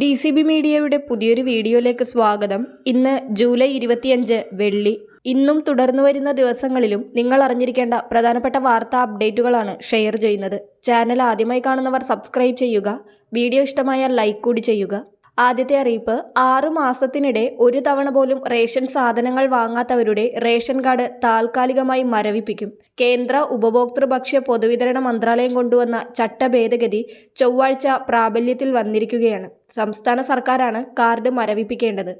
DCB മീഡിയയുടെ പുതിയൊരു വീഡിയോയിലേക്ക് സ്വാഗതം. ഇന്ന് ജൂലൈ 25 വെള്ളി. ഇന്നും തുടർന്നു വരുന്ന ദിവസങ്ങളിലും നിങ്ങൾ അറിഞ്ഞിരിക്കേണ്ട പ്രധാനപ്പെട്ട വാർത്താ അപ്ഡേറ്റുകളാണ് ഷെയർ ചെയ്യുന്നത്. ചാനൽ ആദ്യമായി കാണുന്നവർ സബ്സ്ക്രൈബ് ചെയ്യുക. വീഡിയോ ഇഷ്ടമായാൽ ലൈക്ക് കൂടി ചെയ്യുക. ആദ്യത്തെ അറിയിപ്പ്, 6 മാസത്തിനിടെ ഒരു തവണ പോലും റേഷൻ സാധനങ്ങൾ വാങ്ങാത്തവരുടെ റേഷൻ കാർഡ് താൽക്കാലികമായി മരവിപ്പിക്കും. കേന്ദ്ര ഉപഭോക്തൃ ഭക്ഷ്യ പൊതുവിതരണ മന്ത്രാലയം കൊണ്ടുവന്ന ചട്ടഭേദഗതി ചൊവ്വാഴ്ച പ്രാബല്യത്തിൽ വന്നിരിക്കുകയാണ്. സംസ്ഥാന സർക്കാരാണ് കാർഡ് മരവിപ്പിക്കേണ്ടത്.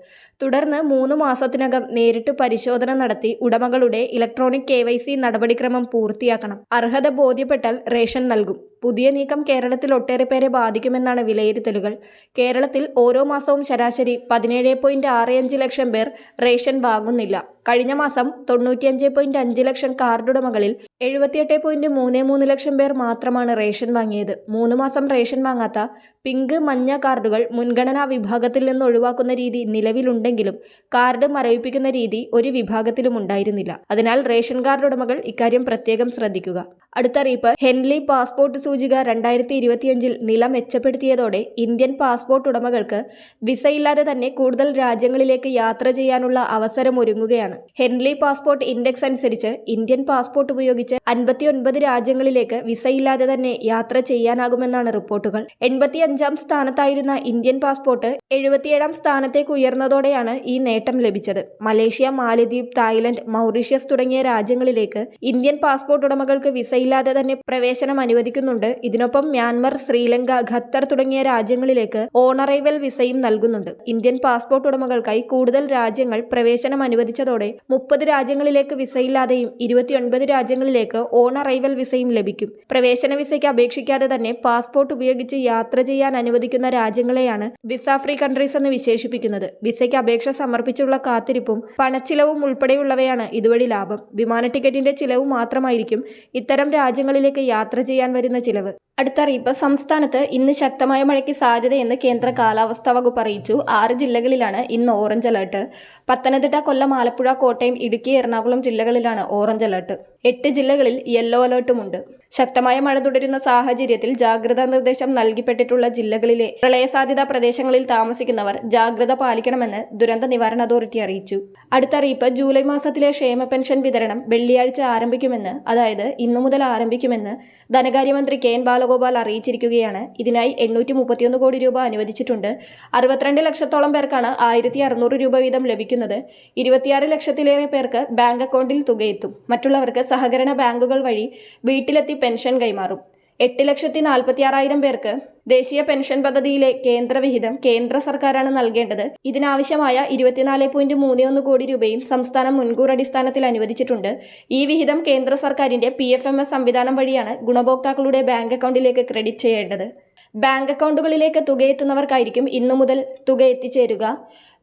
തുടർന്ന് 3 മാസത്തിനകം നേരിട്ട് പരിശോധന നടത്തി ഉടമകളുടെ ഇലക്ട്രോണിക് KYC നടപടിക്രമം പൂർത്തിയാക്കണം. അർഹത ബോധ്യപ്പെട്ടാൽ റേഷൻ നൽകും. പുതിയ നീക്കം കേരളത്തിൽ ഒട്ടേറെ പേരെ ബാധിക്കുമെന്നാണ് വിലയിരുത്തലുകൾ. കേരളത്തിൽ ഓരോ മാസവും ശരാശരി 17.65 ലക്ഷം പേർ റേഷൻ വാങ്ങുന്നില്ല. കഴിഞ്ഞ മാസം 95.5 ലക്ഷം കാർഡുടമകളിൽ 78.33 ലക്ഷം പേർ മാത്രമാണ് റേഷൻ വാങ്ങിയത്. 3 മാസം റേഷൻ വാങ്ങാത്ത പിങ്ക്, മഞ്ഞ കാർഡുകൾ മുൻഗണനാ വിഭാഗത്തിൽ നിന്ന് ഒഴിവാക്കുന്ന രീതി നിലവിലുണ്ടെങ്കിലും കാർഡ് മരവിപ്പിക്കുന്ന രീതി ഒരു വിഭാഗത്തിലും ഉണ്ടായിരുന്നില്ല. അതിനാൽ റേഷൻ കാർഡ് ഉടമകൾ ഇക്കാര്യം പ്രത്യേകം ശ്രദ്ധിക്കുക. അടുത്ത അറിയിപ്പ്, ഹെൻലി പാസ്പോർട്ട് സൂചിക 2025 നില മെച്ചപ്പെടുത്തിയതോടെ ഇന്ത്യൻ പാസ്പോർട്ട് ഉടമകൾക്ക് വിസയില്ലാതെ തന്നെ കൂടുതൽ രാജ്യങ്ങളിലേക്ക് യാത്ര ചെയ്യാനുള്ള അവസരം ഒരുങ്ങുകയാണ്. ഹെൻലി പാസ്പോർട്ട് ഇൻഡെക്സ് അനുസരിച്ച് ഇന്ത്യൻ പാസ്പോർട്ട് ഉപയോഗിച്ച് 59 രാജ്യങ്ങളിലേക്ക് വിസയില്ലാതെ തന്നെ യാത്ര ചെയ്യാനാകുമെന്നാണ് റിപ്പോർട്ടുകൾ. 85ാം സ്ഥാനത്തായിരുന്ന ഇന്ത്യൻ പാസ്പോർട്ട് 77ാം സ്ഥാനത്തേക്ക് ഉയർന്നതോടെയാണ് ഈ നേട്ടം ലഭിച്ചത്. മലേഷ്യ, മാലദ്വീപ്, തായ്ലൻഡ്, മൗറീഷ്യസ് തുടങ്ങിയ രാജ്യങ്ങളിലേക്ക് ഇന്ത്യൻ പാസ്പോർട്ട് ഉടമകൾക്ക് വിസയില്ലാതെ തന്നെ പ്രവേശനം അനുവദിക്കുന്നുണ്ട്. ഇതിനൊപ്പം മ്യാൻമർ, ശ്രീലങ്ക, ഖത്തർ തുടങ്ങിയ രാജ്യങ്ങളിലേക്ക് ഓൺ അറൈവൽ വിസയും നൽകുന്നുണ്ട്. ഇന്ത്യൻ പാസ്പോർട്ട് ഉടമകൾക്കായി കൂടുതൽ രാജ്യങ്ങൾ പ്രവേശനം അനുവദിച്ചതോടെ 30 രാജ്യങ്ങളിലേക്ക് വിസയില്ലാതെയും 29 രാജ്യങ്ങളിലേക്ക് ഓൺ അറൈവൽ വിസയും ലഭിക്കും. പ്രവേശന വിസയ്ക്ക് അപേക്ഷിക്കാതെ തന്നെ പാസ്പോർട്ട് ഉപയോഗിച്ച് യാത്ര ചെയ്യാൻ അനുവദിക്കുന്ന രാജ്യങ്ങളെയാണ് വിസ ഫ്രീ കൺട്രീസ് എന്ന് വിശേഷിപ്പിക്കുന്നത്. വിസയ്ക്ക് അപേക്ഷ സമർപ്പിച്ചുള്ള കാത്തിരിപ്പും പണച്ചിലവും ഉൾപ്പെടെയുള്ളവയാണ് ഇതുവഴി ലാഭം. വിമാന ടിക്കറ്റിന്റെ ചിലവ് മാത്രമായിരിക്കും ഇത്തരം രാജ്യങ്ങളിലേക്ക് യാത്ര ചെയ്യാൻ വരുന്ന ചിലവ്. അടുത്ത അറിയിപ്പ്, സംസ്ഥാനത്ത് ഇന്ന് ശക്തമായ മഴയ്ക്ക് സാധ്യതയെന്ന് കേന്ദ്ര കാലാവസ്ഥാ വകുപ്പ് അറിയിച്ചു. 6 ജില്ലകളിലാണ് ഇന്ന് ഓറഞ്ച് അലർട്ട്. പത്തനംതിട്ട, കൊല്ലം, ആലപ്പുഴ, കോട്ടയം, ഇടുക്കി, എറണാകുളം ജില്ലകളിലാണ് ഓറഞ്ച് അലർട്ട്. 8 ജില്ലകളിൽ യെല്ലോ അലർട്ടുമുണ്ട്. ശക്തമായ മഴ തുടരുന്ന സാഹചര്യത്തിൽ ജാഗ്രതാ നിർദ്ദേശം നൽകിപ്പെട്ടിട്ടുള്ള ജില്ലകളിലെ പ്രളയസാധ്യതാ പ്രദേശങ്ങളിൽ താമസിക്കുന്നവർ ജാഗ്രത പാലിക്കണമെന്ന് ദുരന്ത നിവാരണ അതോറിറ്റി അറിയിച്ചു. അടുത്ത അറിയിപ്പ്, ജൂലൈ മാസത്തിലെ ക്ഷേമ പെൻഷൻ വിതരണം വെള്ളിയാഴ്ച ആരംഭിക്കുമെന്ന്, അതായത് ഇന്നു മുതൽ ആരംഭിക്കുമെന്ന് ധനകാര്യമന്ത്രി KN ബാലഗോപാൽ അറിയിച്ചിരിക്കുകയാണ്. ഇതിനായി 831 കോടി രൂപ അനുവദിച്ചിട്ടുണ്ട്. 62 ലക്ഷത്തോളം പേർക്കാണ് 1600 രൂപ വീതം ലഭിക്കുന്നത്. 26 ലക്ഷത്തിലേറെ പേർക്ക് ബാങ്ക് അക്കൗണ്ടിൽ തുകയെത്തും. മറ്റുള്ളവർക്ക് സഹകരണ ബാങ്കുകൾ വഴി വീട്ടിലെത്തി പെൻഷൻ കൈമാറും. 8,46,000 പേർക്ക് ദേശീയ പെൻഷൻ പദ്ധതിയിലെ കേന്ദ്ര വിഹിതം കേന്ദ്ര സർക്കാരാണ് നൽകേണ്ടത്. ഇതിനാവശ്യമായ 24.31 കോടി രൂപയും സംസ്ഥാനം മുൻകൂർ അടിസ്ഥാനത്തിൽ അനുവദിച്ചിട്ടുണ്ട്. ഈ വിഹിതം കേന്ദ്ര സർക്കാരിന്റെ PFMS സംവിധാനം വഴിയാണ് ഗുണഭോക്താക്കളുടെ ബാങ്ക് അക്കൗണ്ടിലേക്ക് ക്രെഡിറ്റ് ചെയ്യേണ്ടത്. ബാങ്ക് അക്കൗണ്ടുകളിലേക്ക് തുകയെത്തുന്നവർക്കായിരിക്കും ഇന്നു മുതൽ തുക എത്തിച്ചേരുക.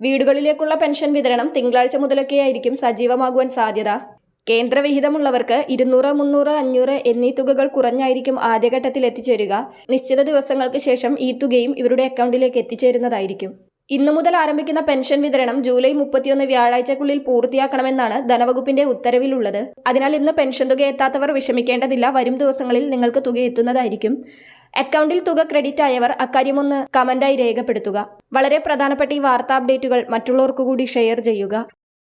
വീടുകളിലേക്കുള്ള പെൻഷൻ വിതരണം തിങ്കളാഴ്ച മുതലൊക്കെയായിരിക്കും സജീവമാകുവാൻ സാധ്യത. കേന്ദ്ര വിഹിതമുള്ളവർക്ക് 200, 300, 500 എന്നീ തുകകൾ കുറഞ്ഞായിരിക്കും ആദ്യഘട്ടത്തിൽ എത്തിച്ചേരുക. നിശ്ചിത ദിവസങ്ങൾക്ക് ശേഷം ഈ തുകയും ഇവരുടെ അക്കൗണ്ടിലേക്ക് എത്തിച്ചേരുന്നതായിരിക്കും. ഇന്നു മുതൽ ആരംഭിക്കുന്ന പെൻഷൻ വിതരണം ജൂലൈ 31 വ്യാഴാഴ്ചക്കുള്ളിൽ പൂർത്തിയാക്കണമെന്നാണ് ധനവകുപ്പിന്റെ ഉത്തരവിലുള്ളത്. അതിനാൽ ഇന്ന് പെൻഷൻ തുക എത്താത്തവർ വിഷമിക്കേണ്ടതില്ല. വരും ദിവസങ്ങളിൽ നിങ്ങൾക്ക് തുക എത്തുന്നതായിരിക്കും. അക്കൗണ്ടിൽ തുക ക്രെഡിറ്റ് ആയവർ അക്കാര്യമൊന്ന് കമന്റായി രേഖപ്പെടുത്തുക. വളരെ പ്രധാനപ്പെട്ട ഈ വാർത്താ അപ്ഡേറ്റുകൾ മറ്റുള്ളവർക്ക് കൂടി ഷെയർ ചെയ്യുക.